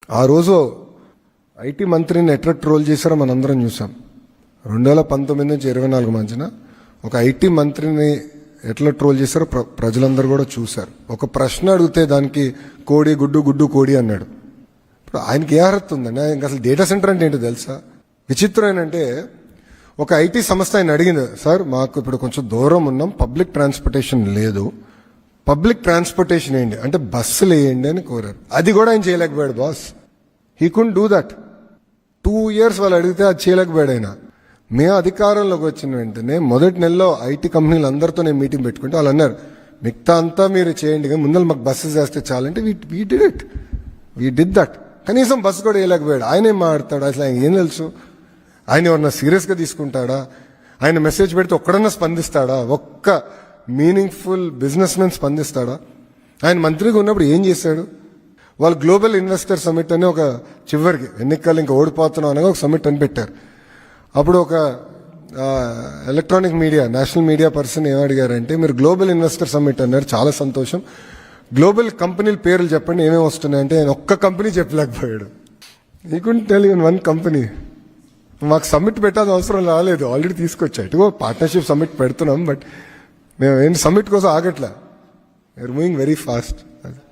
ఆ రోజు ఐటీ మంత్రిని ఎట్లా ట్రోల్ చేశారో మనందరం చూసాం. 2019 నుంచి 24 మధ్యన ఒక ఐటీ మంత్రిని ఎట్లా ట్రోల్ చేశారో ప్రజలందరూ కూడా చూశారు. ఒక ప్రశ్న అడిగితే దానికి కోడి గుడ్డు గుడ్డు కోడి అన్నాడు. ఇప్పుడు ఆయనకి ఏ అర్హత ఉందండి? ఆయనకి అసలు డేటా సెంటర్ అంటే ఏంటో తెలుసా? విచిత్రం ఏంటంటే ఒక ఐటీ సంస్థ ఆయన అడిగింది, సార్ మాకు ఇప్పుడు కొంచెం దూరం ఉన్నాం, పబ్లిక్ ట్రాన్స్పోర్టేషన్ లేదు, పబ్లిక్ ట్రాన్స్పోర్టేషన్ వేయండి అంటే బస్సులు వేయండి అని కోరారు. అది కూడా ఆయన చేయలేకపోయాడు boss. He could do that. 2 years వాళ్ళు అడిగితే అది చేయలేకపోయాడు ఆయన. మేము అధికారంలోకి వచ్చిన వెంటనే మొదటి నెలలో ఐటీ కంపెనీలు అందరితో నేను మీటింగ్ పెట్టుకుంటే వాళ్ళు అన్నారు, మిగతా అంతా మీరు చేయండి కానీ ముందర మాకు బస్సెస్ వేస్తే చాలంటే we did it. We did that. కనీసం బస్సు కూడా వేయలేకపోయాడు. ఆయన ఏం మాట్లాడతాడు? అసలు ఆయన ఏం తెలుసు? ఆయన ఎవరన్నా సీరియస్గా తీసుకుంటాడా? ఆయన మెసేజ్ పెడితే ఒక్కడన్నా స్పందిస్తాడా? ఒక్క మీనింగ్ఫుల్ బిజినెస్ మెన్ స్పందిస్తాడా? ఆయన మంత్రిగా ఉన్నప్పుడు ఏం చేశాడు? వాళ్ళు గ్లోబల్ ఇన్వెస్టర్ సమిట్ అని ఒక చివరికి ఎన్నికలు ఇంకా ఓడిపోతున్నాం అనగా ఒక సమిట్ అని పెట్టారు. అప్పుడు ఒక electronic media national media person ఏమడిగారంటే, మీరు గ్లోబల్ ఇన్వెస్టర్ సమిట్ అన్నారు, చాలా సంతోషం, గ్లోబల్ కంపెనీల పేర్లు చెప్పండి ఏమేమి వస్తున్నాయంటే ఆయన ఒక్క కంపెనీ చెప్పలేకపోయాడు. He couldn't tell even one company. మాకు సమ్మిట్ పెట్టాల్సిన అవసరం రాలేదు, ఆల్రెడీ తీసుకొచ్చా. ఇటుగో పార్ట్నర్షిప్ సమ్మిట్ పెడుతున్నాం, బట్ మేము ఏంటి సమ్మిట్ కోసం ఆగట్లా. We are moving very fast.